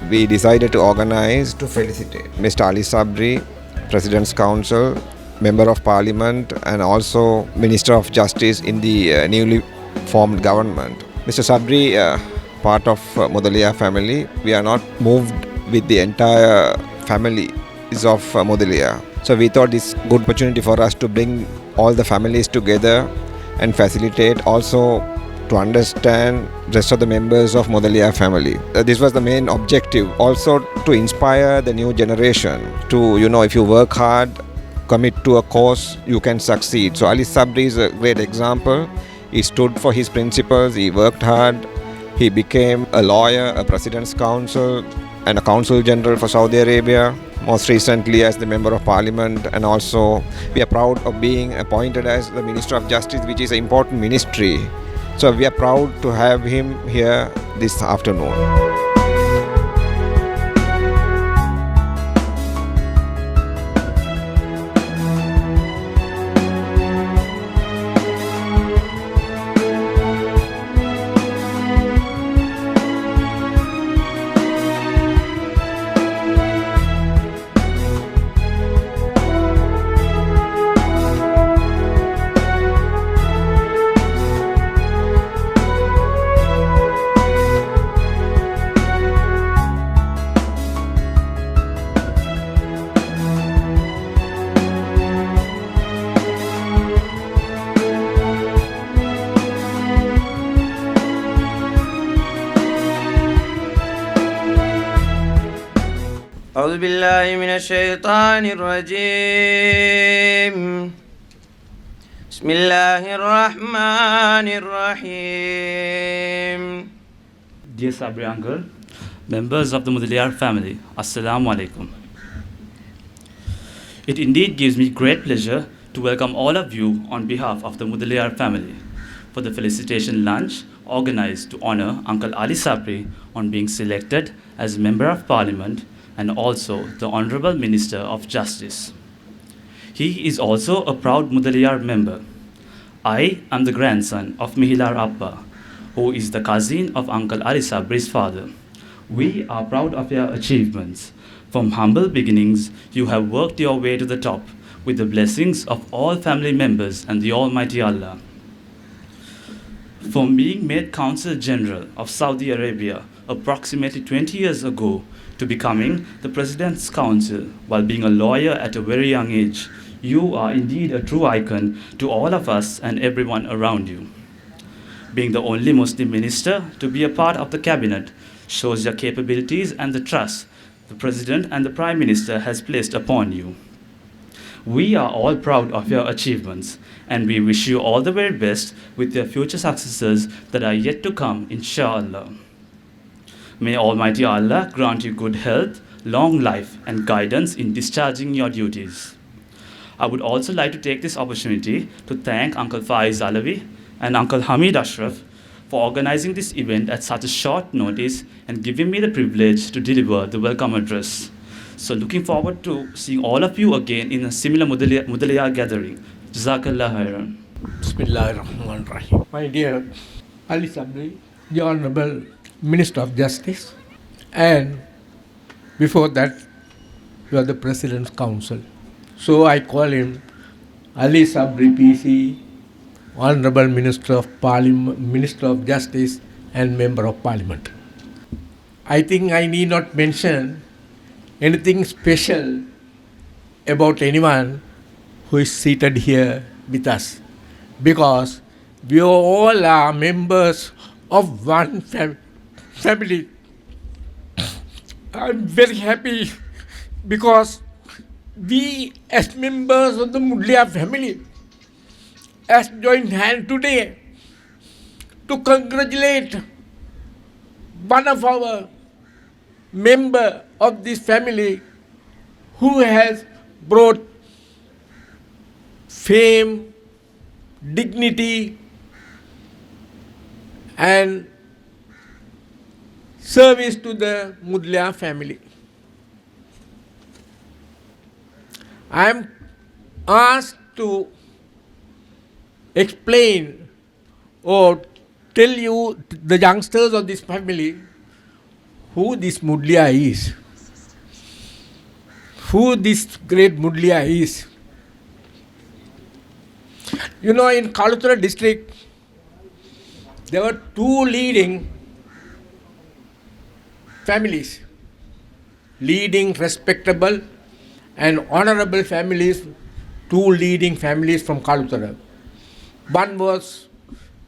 we decided to organize to felicitate Mr. Ali Sabry, President's Council, Member of Parliament, and also Minister of Justice in the newly formed government. Mr. Sabry, part of Mudaliyar family, we are not moved with the entire family is of Mudaliyar. So we thought this good opportunity for us to bring all the families together and facilitate also to understand rest of the members of Mudaliyar family. This was the main objective. Also to inspire the new generation to, if you work hard, commit to a cause, you can succeed. So Ali Sabry is a great example. He stood for his principles, he worked hard, he became a lawyer, a President's Council, and a Consul General for Saudi Arabia. Most recently as the Member of Parliament, and also we are proud of being appointed as the Minister of Justice, which is an important ministry. So we are proud to have him here this afternoon. أعوذ بالله من الشيطان الرجيم بسم الله الرحمن الرحيم. Dear Sabry uncle, members of the Mudaliyar family, Assalamu alaikum. It indeed gives me great pleasure to welcome all of you on behalf of the Mudaliyar family for the felicitation lunch organized to honor Uncle Ali Sabry on being selected as Member of Parliament and also the Honorable Minister of Justice. He is also a proud Mudaliyar member. I am the grandson of Mihilar Abba, who is the cousin of Uncle Ali Sabry's father. We are proud of your achievements. From humble beginnings, you have worked your way to the top with the blessings of all family members and the Almighty Allah. From being made Consul General of Saudi Arabia approximately 20 years ago to becoming the President's Council while being a lawyer at a very young age, you are indeed a true icon to all of us and everyone around you. Being the only Muslim minister to be a part of the cabinet shows your capabilities and the trust the President and the Prime Minister has placed upon you. We are all proud of your achievements and we wish you all the very best with your future successes that are yet to come, inshallah. May Almighty Allah grant you good health, long life, and guidance in discharging your duties. I would also like to take this opportunity to thank Uncle Faiz Alawi and Uncle Hamid Ashraf for organizing this event at such a short notice and giving me the privilege to deliver the welcome address. So looking forward to seeing all of you again in a similar Mudaliyar gathering. Jazakallah khairan. Bismillahirrahmanirrahim. My dear Ali Sabry, the Honorable Minister of Justice, and before that, you are the President's Council. So I call him Ali Sabry PC, Honorable Minister of Parliament, Minister of Justice, and Member of Parliament. I think I need not mention anything special about anyone who is seated here with us, because we all are members of one family. I'm very happy because we as members of the Mudaliyar family has joined hand today to congratulate one of our member of this family who has brought fame, dignity, and service to the Mudaliyar family. I am asked to explain or tell you the youngsters of this family who this Mudaliyar is. Who this great Mudaliyar is. You know, in Kaluthura district, there were two leading families, leading, respectable and honorable families, two leading families from Kaluthura. One was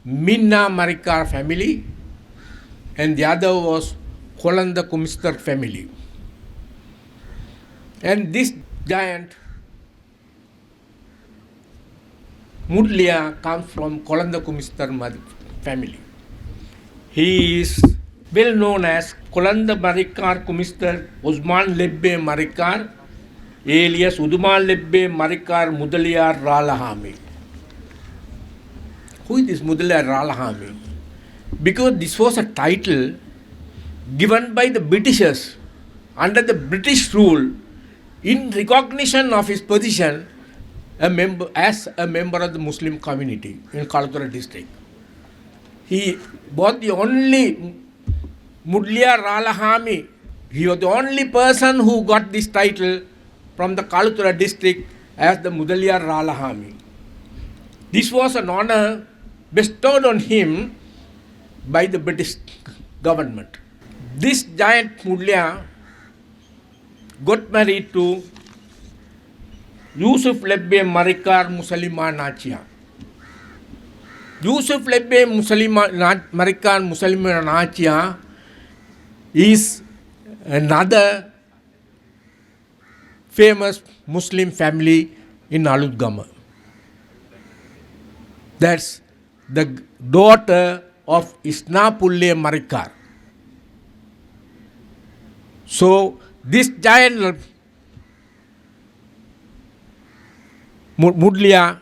Minna Marikar family and the other was Kolanda Kumistar family. And this giant Mudaliyar comes from Kolanda Kumistar family. He is well known as Kolanda Marikar Kumistar Usman Lebbe Marikar alias Uduman Lebbe Marikar Mudaliyar Ralahami. Who is this Mudaliyar Ralahami? Because this was a title given by the Britishers under the British rule in recognition of his position as a member of the Muslim community in Kaluthura district. He was the only Mudaliyar Ralahami. He was the only person who got this title from the Kaluthura district as the Mudaliyar Ralahami. This was an honor bestowed on him by the British government. This giant Mudaliyar got married to Yusuf Lebbe Marikar Musalima Nachia. Yusuf Lebbe Marikar Musalima Nachia is another famous Muslim family in Aludgama. That's the daughter of Isnapulle Marikar. So this giant Mudaliyar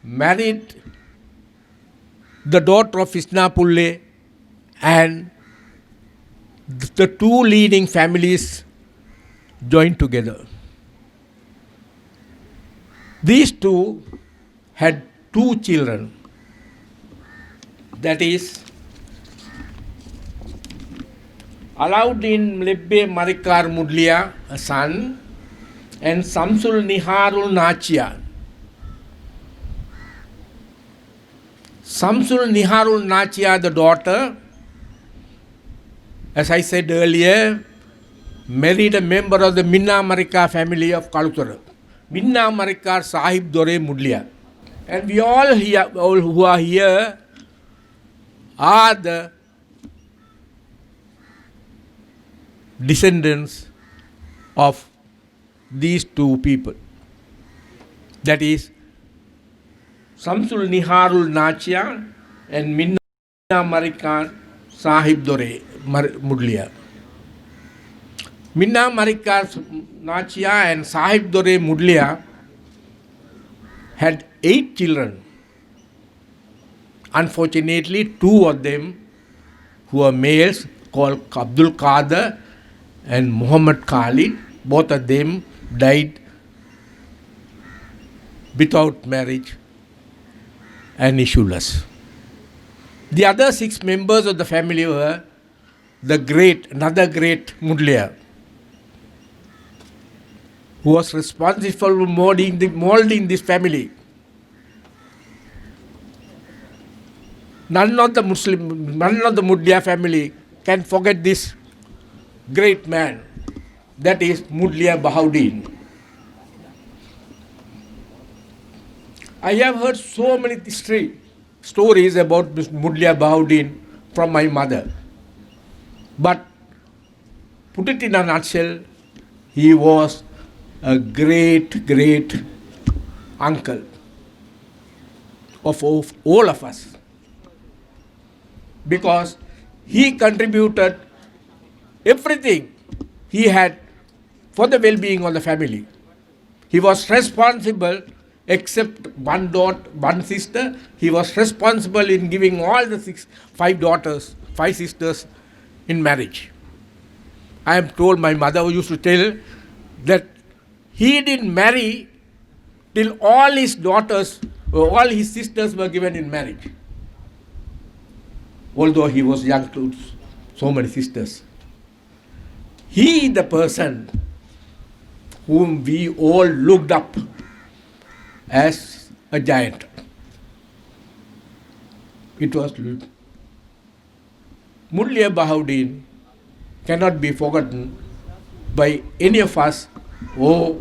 married the daughter of Isnapulle, and the two leading families joined together. These two had two children, that is Alauddin Lebbe Marikar Mudaliyar, a son, and Samsul Niharul Nachia. Samsul Niharul Nachia, the daughter, as I said earlier, married a member of the Minna Marikar family of Kaluthura, Minna Marikar Sahib Dore Mudaliyar. And we all here, all who are here, are the descendants of these two people. That is Samsul Niharul Nachia and Minna Marikar Sahib Dore Mudaliyar. Minna Marikar Nachia and Sahib Dore Mudaliyar had 8 children. Unfortunately, 2 of them who were males, called Abdul Qadir and Muhammad Khalid, both of them died without marriage and issueless. The other 6 members of the family were another great Mudaliyar, who was responsible for molding this family. None of the Mudaliyar family can forget this great man, that is Mudaliyar Bahauddin. I have heard so many stories about Mudaliyar Bahauddin from my mother. But put it in a nutshell, he was a great, great uncle of all of us. Because he contributed everything he had for the well-being of the family. He was responsible, except one sister, he was responsible in giving all the 5 sisters in marriage. I am told, my mother used to tell that he didn't marry till all his sisters were given in marriage. Although he was young to so many sisters. He is the person whom we all looked up as a giant. It was Mudaliyar Bahauddin cannot be forgotten by any of us or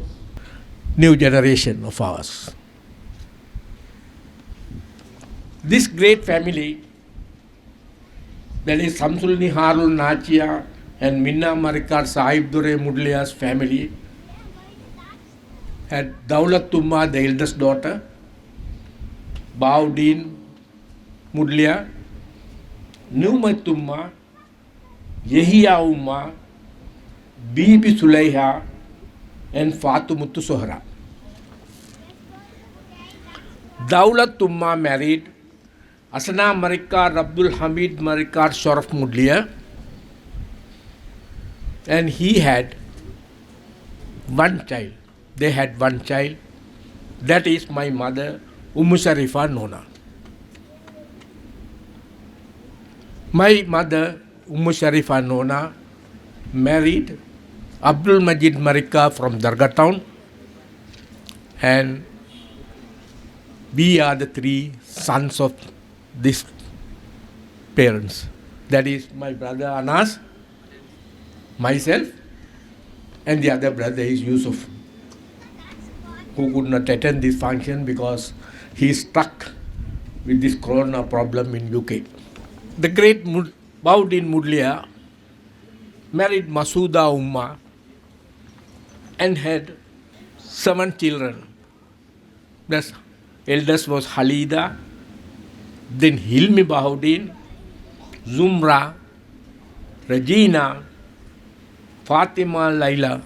new generation of ours. This great family, that is Samsul Niharul Nachia and Minna Marikar Sahib Dure Mudaliyar's family, had Daulat Tumma, the eldest daughter, Bahauddin Mudaliyar, Numat Tumma, Yahya Umma, Bibi Sulaiha, and Fatumuttu Sohra. Daulat Tumma married Asana Marikar Abdul Hamid Marikar Sharaf Mudaliyar, and he had one child. They had one child. That is my mother, Sharifa Nona. My mother, Sharifa Nona, married Abdul Majid Marika from Darga town, and we are the three sons of these parents. That is my brother Anas, myself, and the other brother is Yusuf, who could not attend this function because he is stuck with this corona problem in UK. The great Bahauddin Mudaliyar married Masuda Umma and had 7 children. The eldest was Halida, then Hilmi Bahauddin, Zumra, Regina, Fatima Laila,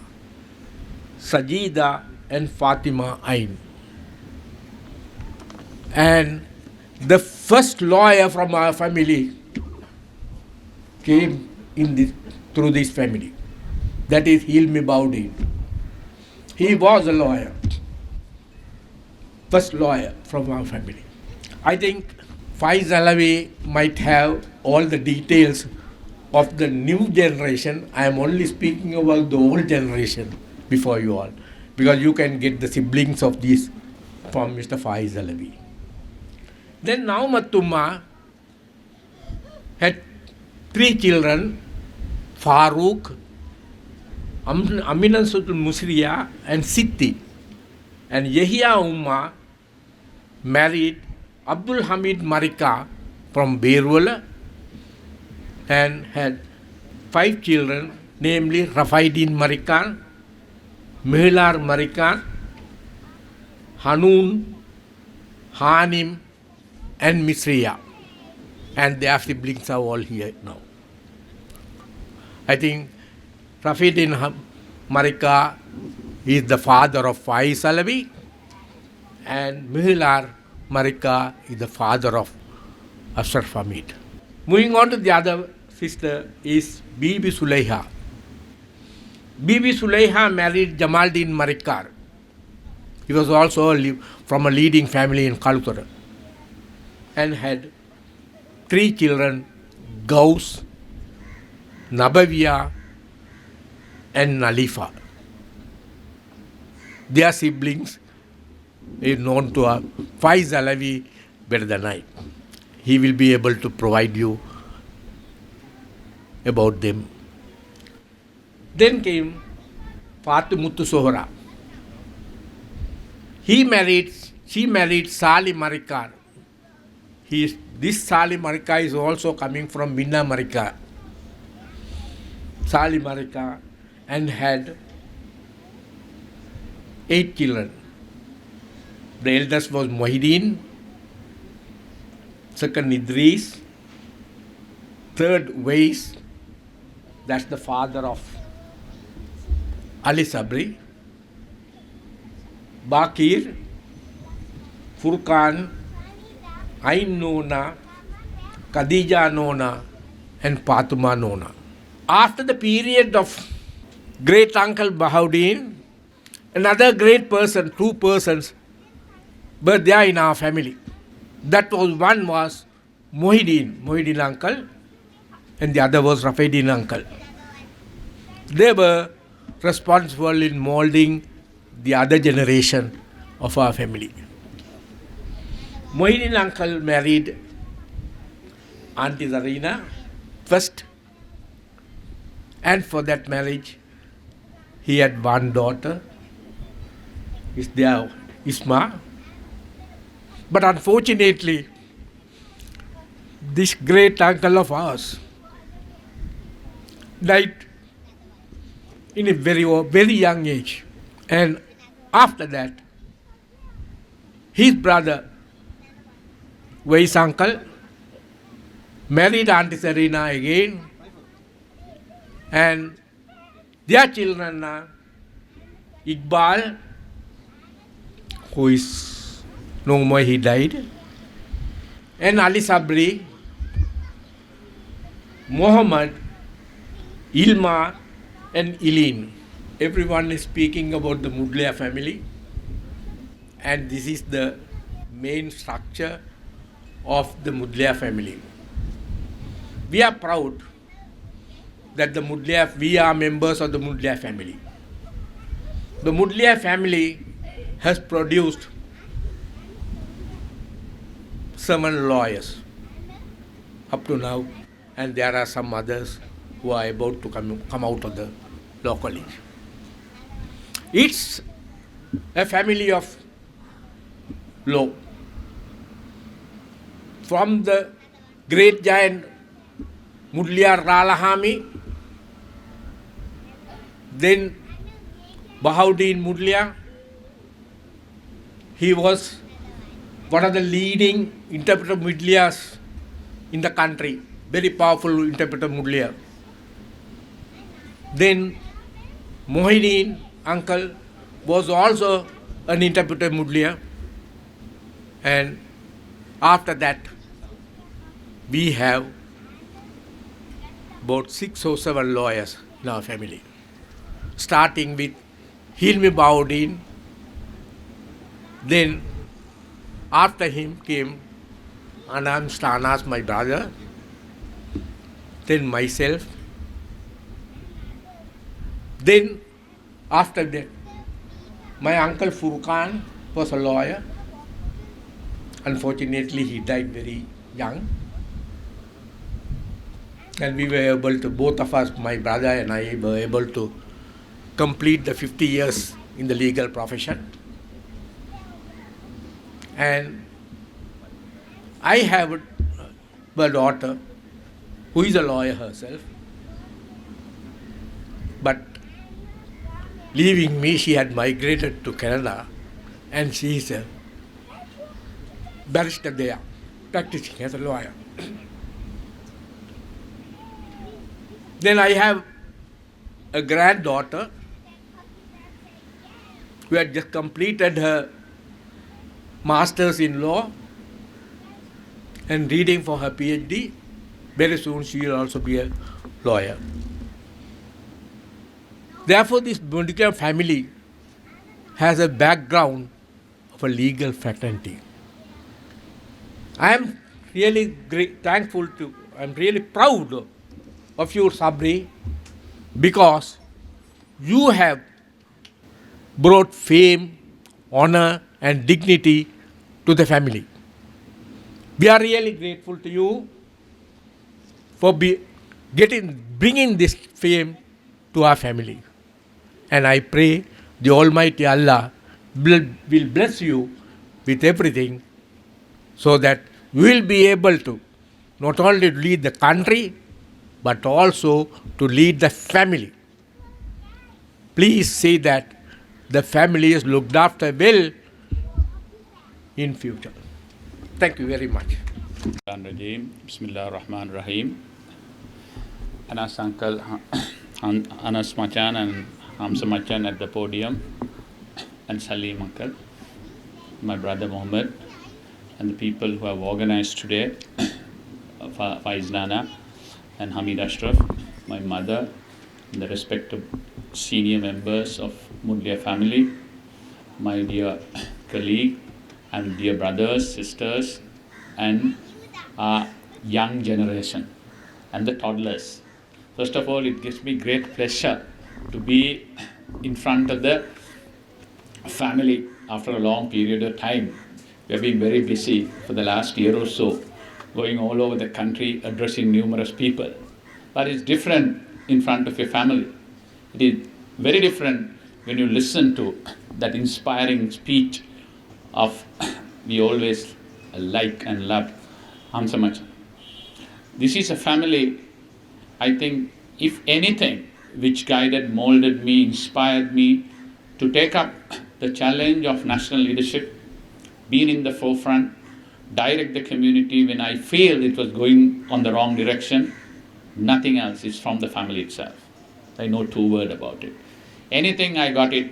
Sajida, and Fatima Ain. And the first lawyer from our family came through this family. That is Hilmi Bahauddin. He was a lawyer, first lawyer from our family. I think Faiz-Ali might have all the details of the new generation. I am only speaking about the old generation before you all, because you can get the siblings of these from Mr. Faiz-Ali. Then Naumat Tumma had 3 children, Farooq, Aminatul Musriya, and Sitti. And Yahya Umma married Abdul Hamid Marika from Berwala and had 5 children, namely Rafaidin Marikan, Mehlar Marikan, Hanun, Hanim, and Misriya. And their siblings are all here now. I think Rafaidin Marika is the father of Faiz-Ali, and Mehlar Marika is the father of Ashraf Hamid. Moving on to the other sister is Bibi Sulaiha. Bibi Sulaiha married Jamaldin Marikar. He was also from a leading family in Kalutara and had 3 children, Gauss, Nabawiya, and Nalifa. Their siblings is known to Faiz-Ali better than I. He will be able to provide you about them. Then came Fatumuttu Sohra. She married Sali Marikar. This Sali Marika is also coming from Minna Marika. Sali Marika, and had 8 children. The eldest was Mohideen, second Idris, third Wais, that's the father of Ali Sabry, Bakir, Furqan, Ain Nona, Khadija Nona, and Fatuma Nona. After the period of great uncle Bahauddin, another great person, 2 persons, but they are in our family. That was one was Mohideen uncle, and the other was Rafaidin uncle. they were responsible in molding the other generation of our family. Mohideen uncle married Auntie Zarina first, and for that marriage, he had one daughter, is there Isma. But unfortunately, this great uncle of ours died in a very young age. And after that, his brother, Vai's uncle, married Auntie Serena again, and their children are Iqbal, who is no more, he died, and Ali Sabry, Muhammad, Ilma, and Eileen. Everyone is speaking about the Mudaliyar family, and this is the main structure of the Mudaliyar family. We are proud that we are members of the Mudaliyar family. The Mudaliyar family has produced 7 lawyers up to now, and there are some others who are about to come out of the law college. It's a family of law. From the great giant Mudaliyar Ralahami, then Bahauddin Mudaliyar. He was one of the leading interpreter Mudaliyars in the country, very powerful interpreter Mudaliyar. Then Mohideen uncle was also an interpreter Mudaliyar, and after that we have about 6 or 7 lawyers in our family, starting with Hilmi Bahauddin. Then after him came Anam Stanas, my brother, then myself. Then after that, my uncle Furqan was a lawyer. Unfortunately, he died very young. And we were able to, both of us, my brother and I, were able to complete the 50 years in the legal profession. And I have a daughter who is a lawyer herself. But leaving me, she had migrated to Canada, and she is a barrister there, practicing as a lawyer. Then I have a granddaughter who had just completed her master's in law and reading for her PhD. Very soon she will also be a lawyer. Therefore, this Mudaliyar family has a background of a legal fraternity. I am really I'm really proud of you, Sabry, because you have brought fame, honor, and dignity to the family. We are really grateful to you for bringing this fame to our family. And I pray the Almighty Allah will bless you with everything, so that you will be able to not only lead the country, but also to lead the family. Please say that the family is looked after well in future. Thank you very much. Bismillah ar-Rahman ar-Rahim. Anas uncle, Anas Machan and Hamza Machan at the podium, and Salim uncle, my brother Mohammed, and the people who have organized today, Faiz Nana and Hamid Ashraf, my mother, and the respective senior members of Mudaliyar family, my dear colleague and dear brothers, sisters, and our young generation and the toddlers. First of all, it gives me great pleasure to be in front of the family after a long period of time. We have been very busy for the last year or so, going all over the country, addressing numerous people. But it's different in front of your family. It is very different when you listen to that inspiring speech of we always like and love Hamza Machan. This is a family, I think, if anything, which guided, molded me, inspired me to take up the challenge of national leadership, being in the forefront, direct the community when I feel it was going on the wrong direction. Nothing else is from the family itself. I know 2 words about it. Anything I got it,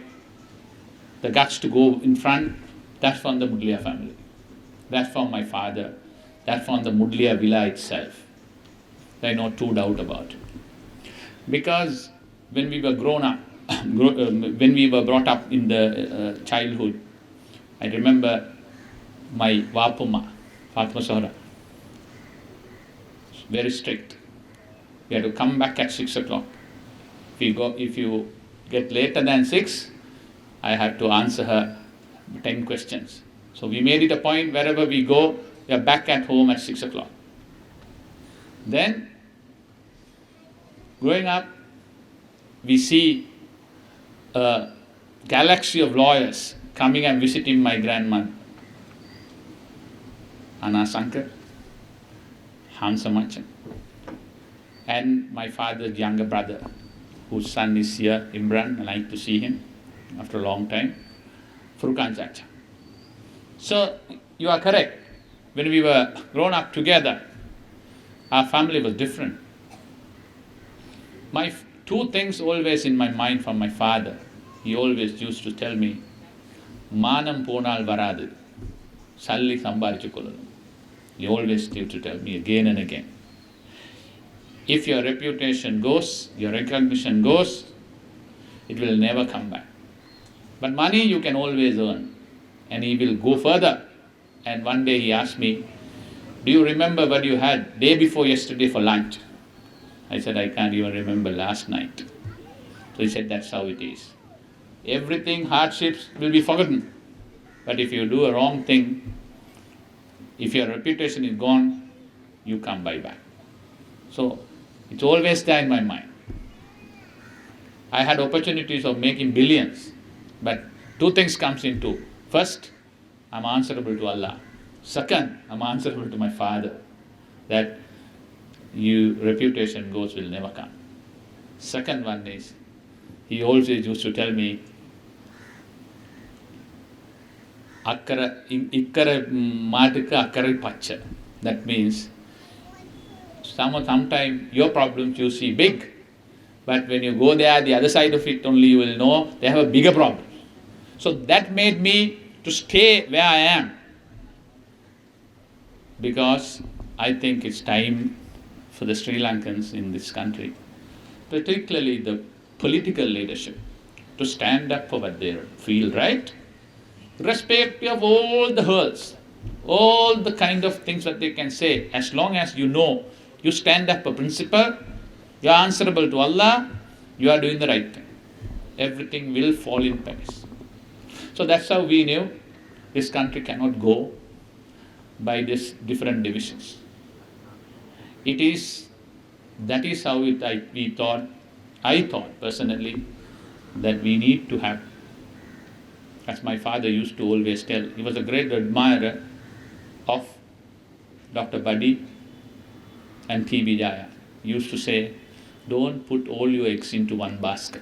the guts to go in front, that's from the Mudaliyar family. That's from my father. That's from the Mudaliyar villa itself. I know 2 doubt about it. Because when we were grown up, when we were brought up in the childhood, I remember my Vapuma, Fatma Sohra, very strict. We had to come back at 6 o'clock. If you get later than 6, I had to answer her 10 questions. So we made it a point wherever we go, we are back at home at 6 o'clock. Then, growing up, we see a galaxy of lawyers coming and visiting my grandmother, Anna Sankar, Hamza Machan, and my father's younger brother, whose son is here, Imran. I like to see him after a long time, Furkan Chacha. So, you are correct. When we were grown up together, our family was different. My 2 things always in my mind from my father. He always used to tell me, Manam ponal varadu, salli sambarichukolanu. He always used to tell me again and again. If your reputation goes, your recognition goes, it will never come back. But money you can always earn. And he will go further. And one day he asked me, do you remember what you had day before yesterday for lunch? I said, I can't even remember last night. So he said, that's how it is. Everything, hardships will be forgotten. But if you do a wrong thing, if your reputation is gone, you come back. So it's always there in my mind. I had opportunities of making billions, but 2 things comes into. First, I'm answerable to Allah. Second, I'm answerable to my father. That reputation goes will never come. Second one is, he always used to tell me, ikkara maatukku akkara pacha. That means, sometime your problems you see big, but when you go there, the other side of it only you will know they have a bigger problem. So that made me to stay where I am, because I think it's time for the Sri Lankans in this country, particularly the political leadership, to stand up for what they feel right, irrespective of all the hurls, all the kind of things that they can say. As long as you know you stand up for principle, you are answerable to Allah, you are doing the right thing. Everything will fall in place. So that's how we knew this country cannot go by these different divisions. That is how I thought personally, that we need to have, as my father used to always tell, he was a great admirer of Dr. Buddy and T.B. Jaya. He used to say, don't put all your eggs into one basket.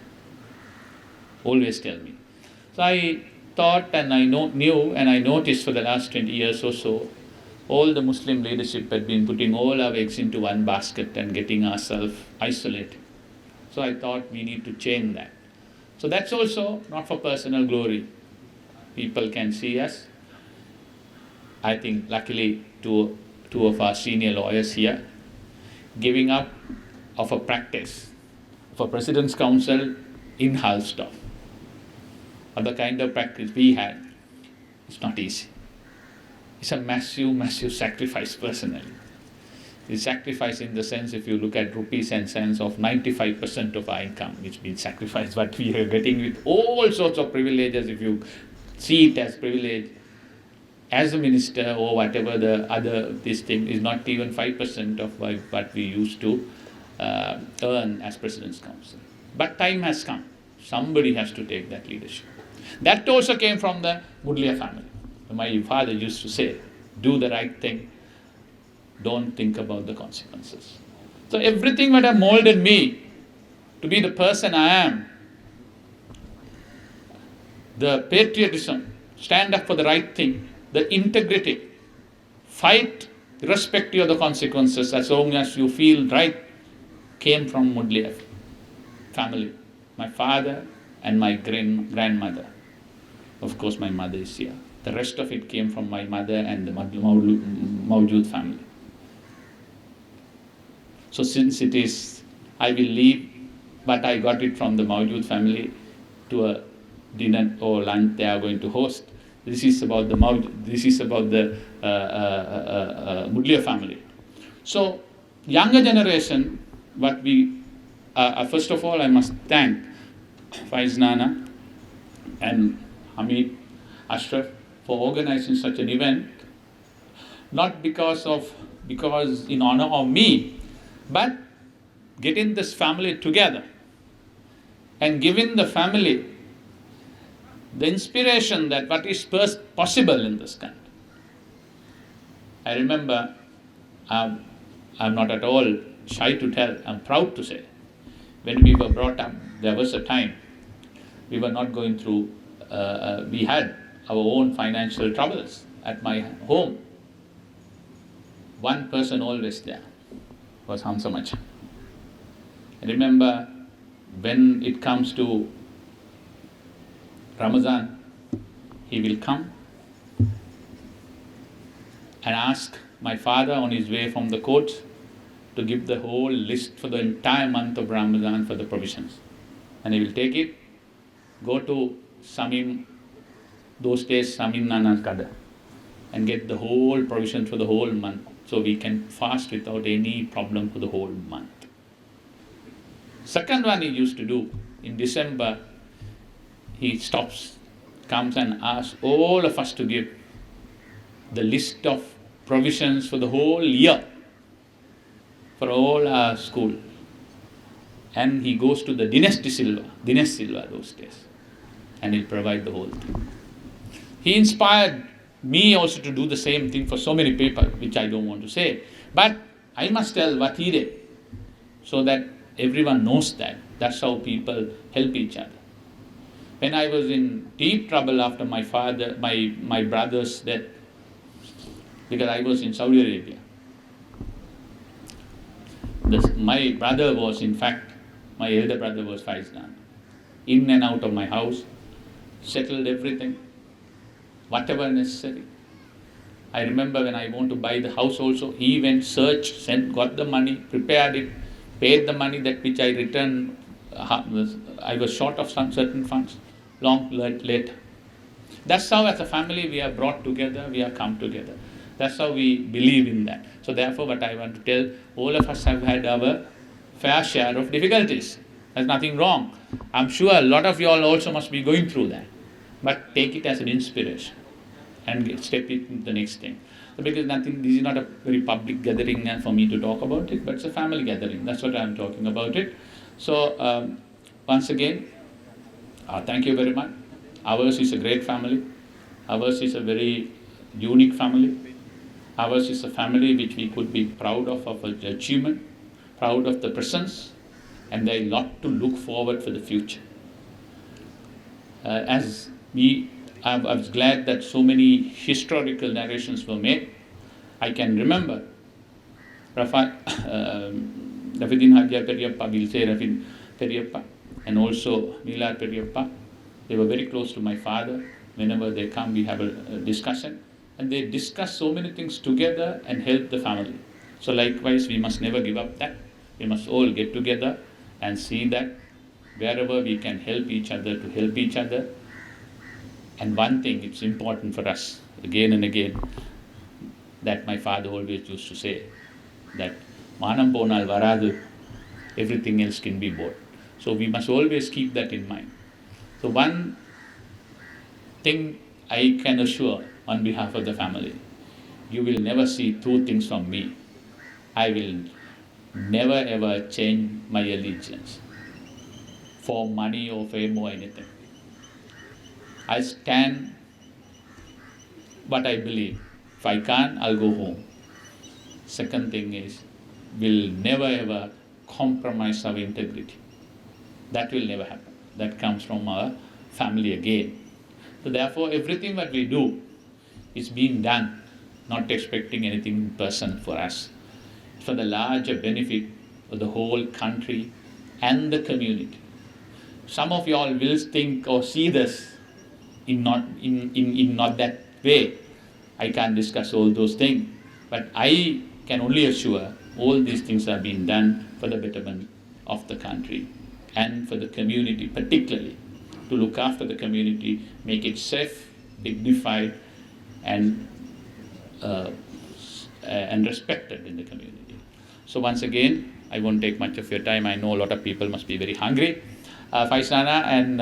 Always tell me. So I thought and I knew and I noticed for the last 20 years or so, all the Muslim leadership had been putting all our eggs into one basket and getting ourselves isolated. So I thought we need to change that. So that's also not for personal glory. People can see us. I think luckily two of our senior lawyers here, giving up of a practice for President's Council in Halstorf, or the kind of practice we had, it's not easy. It's a massive, massive sacrifice personally. Is sacrifice in the sense, if you look at rupees and cents, of 95% of our income, which means sacrifice, what we are getting with all sorts of privileges, if you see it as privilege, as a minister or whatever the other, this thing is not even 5% of what we used to earn as President's Council. But time has come. Somebody has to take that leadership. That also came from the Mudaliyar family. My father used to say, do the right thing, don't think about the consequences. So everything that have molded me to be the person I am, the patriotism, stand up for the right thing, the integrity, fight irrespective of the consequences as long as you feel right, came from Mudaliyar family. My father and my grandmother. Of course, my mother is here. The rest of it came from my mother and the Mawjood family. So since it is, I will leave, but I got it from the Mawjood family to a dinner or lunch they are going to host. This is about the Mudaliyar family. So younger generation, what we, first of all, I must thank Faiz Nana and Hamid Ashraf for organizing such an event, not because in honor of me, but getting this family together and giving the family the inspiration that what is possible in this country. I remember, I'm not at all shy to tell, I'm proud to say, when we were brought up, there was a time we were not going through, we had our own financial troubles at my home. One person always there was Hamza Machan. I remember when it comes to Ramadan, he will come and ask my father on his way from the court to give the whole list for the entire month of Ramadan for the provisions. And he will take it, go to Samim, those days Samim Nana's Kada, and get the whole provision for the whole month, so we can fast without any problem for the whole month. Second one he used to do, in December, he stops, comes and asks all of us to give the list of provisions for the whole year, for all our school. And he goes to the Dinesh Silva those days, and he'll provide the whole thing. He inspired me also to do the same thing for so many people, which I don't want to say. But I must tell what he did, so that everyone knows that. That's how people help each other. When I was in deep trouble after my brother's death, because I was in Saudi Arabia. My brother was, in fact, my elder brother was Faizan. In and out of my house, settled everything, whatever necessary. I remember when I want to buy the house also, he went, searched, got the money, prepared it, paid the money that which I returned. I was short of some certain funds, long later. That's how as a family we are brought together, we are come together. That's how we believe in that. So therefore what I want to tell, all of us have had our fair share of difficulties. There's nothing wrong. I'm sure a lot of you all also must be going through that. But take it as an inspiration and step into the next thing. So because this is not a very public gathering for me to talk about it, but it's a family gathering. That's what I'm talking about it. So once again, thank you very much. Ours is a great family. Ours is a very unique family. Ours is a family which we could be proud of our achievement, proud of the presence, and there is a lot to look forward for the future. I was glad that so many historical narrations were made. I can remember Rafidin Hajar Periyappa, we'll say Rafid Periyappa, and also Milad Periyappa. They were very close to my father. Whenever they come, we have a discussion. And they discuss so many things together and help the family. So likewise, we must never give up that. We must all get together and see that wherever we can help each other, to help each other. And one thing, it's important for us, again and again, that my father always used to say, that manam ponal varadu, everything else can be bought. So we must always keep that in mind. So one thing I can assure on behalf of the family, you will never see two things from me. I will never ever change my allegiance for money or fame or anything. I stand what I believe. If I can't, I'll go home. Second thing is, we'll never ever compromise our integrity. That will never happen. That comes from our family again. So therefore, everything that we do is being done, not expecting anything in person for us, for the larger benefit of the whole country and the community. Some of you all will think or see this in not that way. I can't discuss all those things, but I can only assure all these things are being done for the betterment of the country and for the community, particularly to look after the community, make it safe, dignified, and respected in the community. So once again, I won't take much of your time. I know a lot of people must be very hungry. Faisana and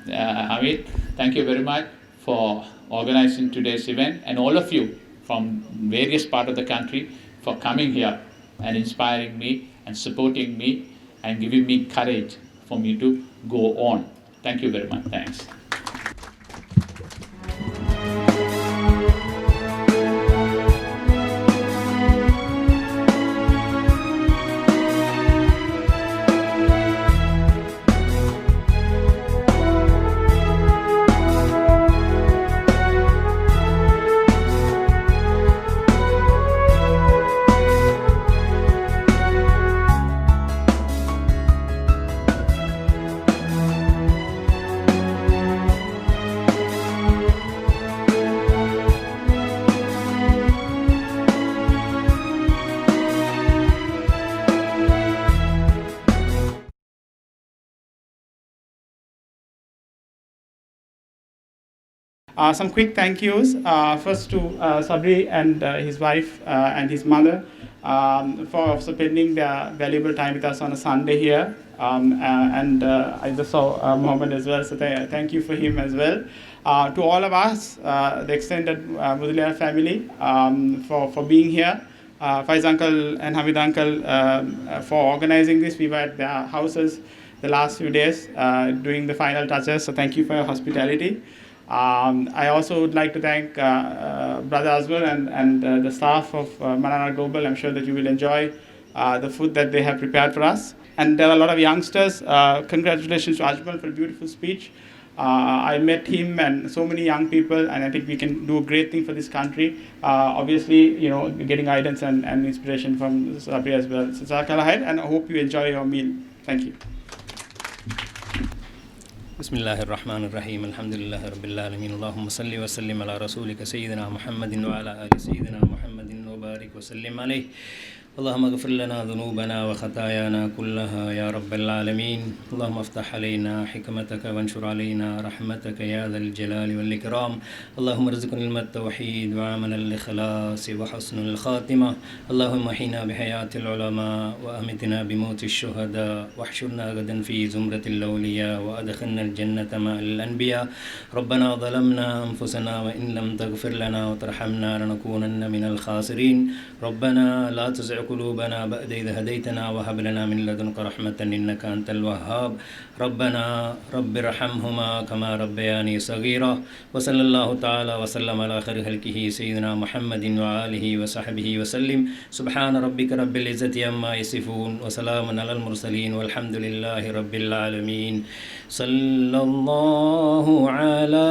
Hamid, thank you very much for organizing today's event, and all of you from various parts of the country for coming here and inspiring me and supporting me and giving me courage for me to go on. Thank you very much. Thanks. Some quick thank yous. First to Sabry and his wife and his mother for spending their valuable time with us on a Sunday here. I just saw Mohammed as well, so thank you for him as well. To all of us, the extended Mudaliyar family, for being here. Faiz uncle and Hamid uncle for organizing this. We were at their houses the last few days doing the final touches, so thank you for your hospitality. I also would like to thank Brother Azwar and the staff of Manana Global. I'm sure that you will enjoy the food that they have prepared for us. And there are a lot of youngsters. Congratulations to Ajmal for a beautiful speech. I met him and so many young people, and I think we can do a great thing for this country. Obviously, getting guidance and inspiration from Sabri as well. So, Jazakallah khair, and I hope you enjoy your meal. Thank you. بسم الله الرحمن الرحيم الحمد لله رب العالمين اللهم صل وسلم على رسولك سيدنا محمد وعلى آل سيدنا محمد وبارك وسلم عليه اللهم اغفر لنا ذنوبنا وخطايانا كلها يا رب العالمين اللهم افتح علينا حكمتك وانشر علينا رحمتك يا ذا الجلال والإكرام اللهم ارزقنا علم التوحيد وعمل الإخلاص وحسن الخاتمة اللهم احينا بحياة العلماء وأمتنا بموت الشهداء واحشرنا غدا في زمرة الأولياء وأدخلنا الجنة مع الأنبياء ربنا ظلمنا أنفسنا وإن لم تغفر لنا وترحمنا لنكونن من الخاسرين ربنا لا تزغ قلوبنا بعد إذ هديتنا وهب لنا من لدنك رحمة إنك أنت الوهاب ربنا رب ارحمهما كما ربياني صغيرا وصلى الله تعالى وسلم على خير خلقه سيدنا محمد وآله وصحبه وسلم سبحان ربك رب العزة عما يصفون وسلام على المرسلين والحمد لله رب العالمين صلى الله على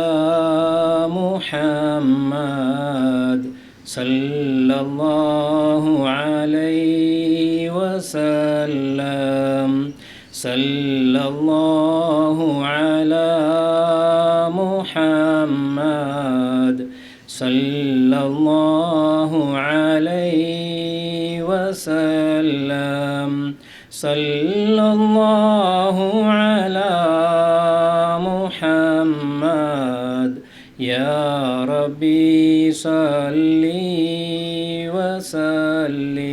محمد صلى الله عليه وسلم صلى الله على محمد صلى الله عليه وسلم صلى الله على محمد يا ربي صل وسلم